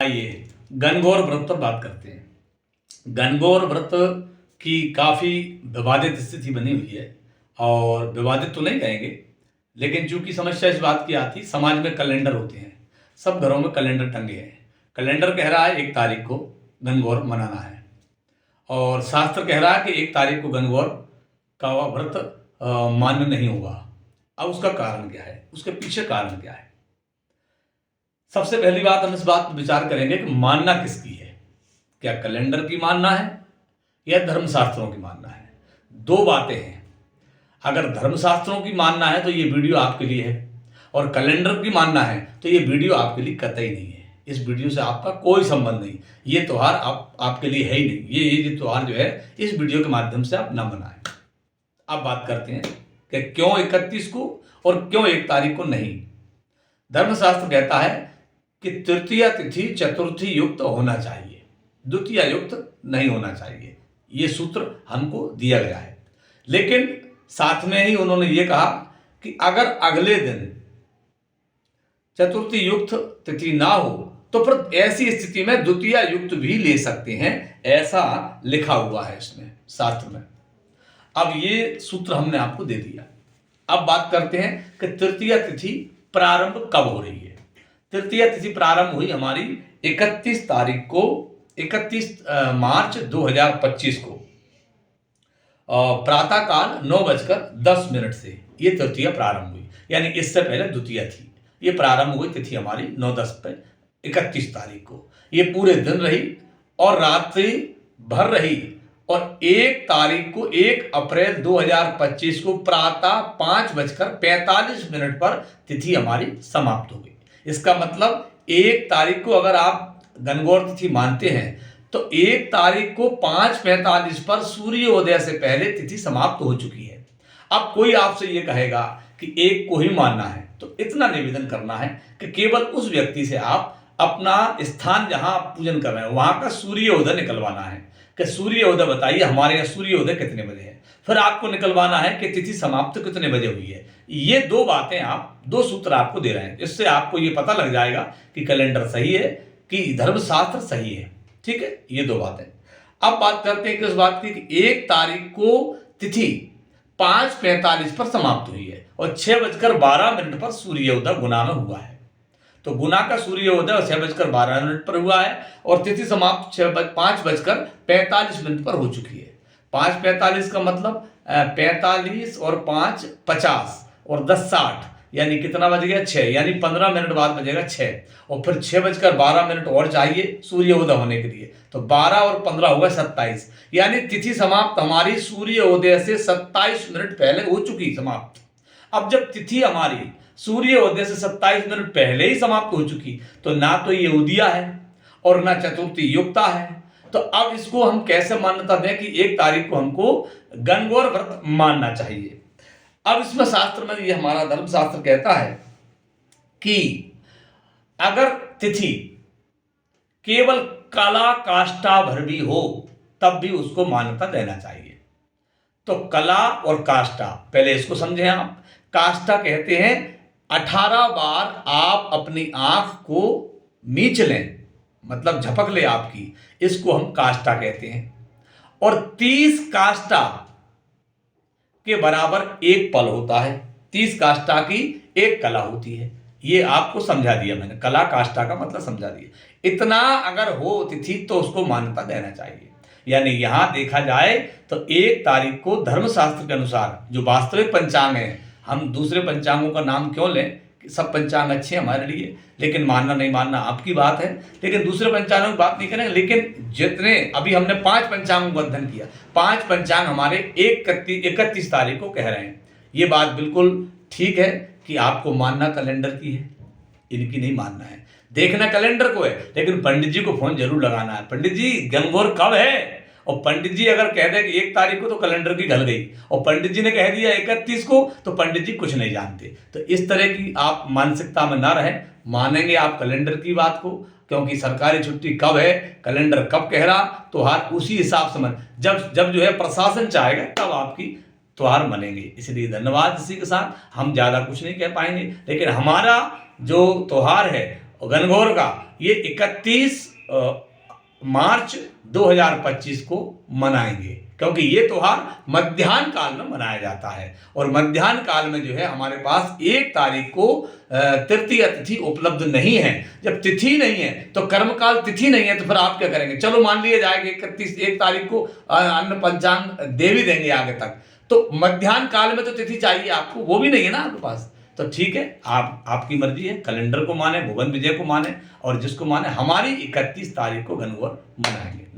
आइए गणगौर व्रत पर बात करते हैं। गणगौर व्रत की काफ़ी विवादित स्थिति बनी हुई है, और विवादित तो नहीं कहेंगे, लेकिन चूंकि समस्या इस बात की आती, समाज में कैलेंडर होते हैं, सब घरों में कैलेंडर टंगे हैं। कैलेंडर कह रहा है 1 तारीख को गणगौर मनाना है, और शास्त्र कह रहा है कि 1 तारीख को गणगौर का व्रत मान्य नहीं होगा। अब उसका कारण क्या है, उसके पीछे कारण क्या है? सबसे पहली बात, हम इस बात पर विचार करेंगे कि मानना किसकी है। क्या कैलेंडर की मानना है या धर्मशास्त्रों की मानना है? दो बातें हैं। अगर धर्मशास्त्रों की मानना है तो ये वीडियो आपके लिए है, और कैलेंडर की मानना है तो ये वीडियो आपके लिए कतई नहीं है। इस वीडियो से आपका कोई संबंध नहीं, ये त्यौहार आपके लिए है ही नहीं। ये त्यौहार जो है इस वीडियो के माध्यम से आप ना मनाएं। अब बात करते हैं कि क्यों 31 को और क्यों 1 तारीख को नहीं। धर्मशास्त्र कहता है कि तृतीया तिथि चतुर्थी युक्त होना चाहिए, द्वितीया युक्त नहीं होना चाहिए। ये सूत्र हमको दिया गया है, लेकिन साथ में ही उन्होंने ये कहा कि अगर अगले दिन चतुर्थी युक्त तिथि ना हो तो फिर ऐसी स्थिति में द्वितीया युक्त भी ले सकते हैं, ऐसा लिखा हुआ है इसमें शास्त्र में। अब ये सूत्र हमने आपको दे दिया। अब बात करते हैं कि तृतीया तिथि प्रारंभ कब हो रही है। तृतीया तिथि प्रारंभ हुई हमारी 31 तारीख को, 31 मार्च 2025 को प्रातःकाल 9:10 से ये तृतीया प्रारंभ हुई। यानी इससे पहले द्वितीया थी। ये प्रारंभ हुई तिथि हमारी 9:10 पे 31 तारीख को। ये पूरे दिन रही और रात्रि भर रही, और 1 तारीख को 1 अप्रैल 2025 को प्रातः 5:45 पर तिथि हमारी समाप्त हो गई। इसका मतलब 1 तारीख को अगर आप गणगौर तिथि मानते हैं तो 1 तारीख को 5:45 पर सूर्योदय से पहले तिथि समाप्त हो चुकी है। अब कोई आपसे ये कहेगा कि 1 को ही मानना है, तो इतना निवेदन करना है कि केवल उस व्यक्ति से आप अपना स्थान जहां आप पूजन कर रहे हैं वहां का सूर्योदय निकलवाना है कि सूर्योदय बताइए हमारे यहाँ सूर्योदय कितने बजे है। फिर आपको निकलवाना है कि तिथि समाप्त कितने बजे हुई है। ये 2 बातें आप, 2 सूत्र आपको दे रहे हैं। इससे आपको ये पता लग जाएगा कि कैलेंडर सही है कि धर्मशास्त्र सही है। ठीक है, ये 2 बातें। अब बात करते हैं किस बात की कि 1 तारीख को तिथि 5:45 पर समाप्त हुई है और 6:12 पर सूर्योदय गुना में हुआ है। तो गुना का सूर्योदय 6:12 पर हुआ है और तिथि समाप्त 5:45 पर हो चुकी है। 5:45 का मतलब 45 और 5 50 और 10 60, यानी कितना बज गया 6, यानी 15 मिनट बाद बजेगा 6, और फिर 6:12 और चाहिए सूर्योदय होने के लिए, तो 12 और 15 होगा 27, यानी तिथि समाप्त हमारी सूर्योदय से 27 मिनट पहले हो चुकी समाप्त। अब जब तिथि हमारी सूर्योदय से 27 मिनट पहले ही समाप्त हो चुकी, तो ना तो ये उदिया है और ना चतुर्थी युक्ता है। तो अब इसको हम कैसे मान्यता दें कि 1 तारीख को हमको गणगौर व्रत मानना चाहिए। अब इसमें शास्त्र में ये हमारा धर्मशास्त्र कहता है कि अगर तिथि केवल कला काष्ठा भर भी हो तब भी उसको मान्यता देना चाहिए। तो कला और काष्ठा, पहले इसको समझें आप। काष्ठा कहते हैं 18 बार आप अपनी आंख को मीच लें, मतलब झपक ले आपकी, इसको हम काष्ठा कहते हैं। और 30 काष्ठा के बराबर 1 पल होता है। 30 काष्ठा की 1 कला होती है। ये आपको समझा दिया मैंने, कला काष्ठा का मतलब समझा दिया। इतना अगर हो तिथि तो उसको मान्यता देना चाहिए। यानी यहां देखा जाए तो 1 तारीख को धर्मशास्त्र के अनुसार जो वास्तविक पंचांग है, हम दूसरे पंचांगों का नाम क्यों लें, सब पंचांग अच्छे हैं हमारे लिए, लेकिन मानना नहीं मानना आपकी बात है, लेकिन दूसरे पंचांगों की बात नहीं करेंगे। लेकिन जितने अभी हमने 5 पंचांगों का अध्ययन किया, 5 पंचांग हमारे 31 तारीख को कह रहे हैं। ये बात बिल्कुल ठीक है कि आपको मानना कैलेंडर की है, इनकी नहीं मानना है। देखना कैलेंडर को है, लेकिन पंडित जी को फोन जरूर लगाना है, पंडित जी गणगौर कब है। और पंडित जी अगर कह दे कि 1 तारीख को, तो कैलेंडर की गल गई, और पंडित जी ने कह दिया 31 को, तो पंडित जी कुछ नहीं जानते। तो इस तरह की आप मानसिकता में ना रहें, मानेंगे आप कैलेंडर की बात को, क्योंकि सरकारी छुट्टी कब है, कैलेंडर कब कह रहा, तो हर उसी हिसाब से मन जब जो है प्रशासन चाहेगा तब आपकी त्योहार मनेंगे। इसलिए धन्यवाद। इसी के साथ हम ज़्यादा कुछ नहीं कह पाएंगे, लेकिन हमारा जो त्योहार है और घनघोर का ये 31 मार्च 2025 को मनाएंगे, क्योंकि ये त्योहार मध्याह्न काल में मनाया जाता है। और मध्याह्न काल में जो है हमारे पास 1 तारीख को तृतीय तिथि उपलब्ध नहीं है। जब तिथि नहीं है तो कर्मकाल तिथि नहीं है, तो फिर आप क्या करेंगे? चलो मान लिया जाए कि 1 तारीख को अन्न पंचांग दे भी देंगे आगे तक, तो मध्याह्न काल में तो तिथि चाहिए आपको, वो भी नहीं है ना आपके पास। तो ठीक है, आपकी मर्जी है, कैलेंडर को माने, भुवन विजय को माने, और जिसको माने, हमारी 31 तारीख को घनघोर मनाएंगे।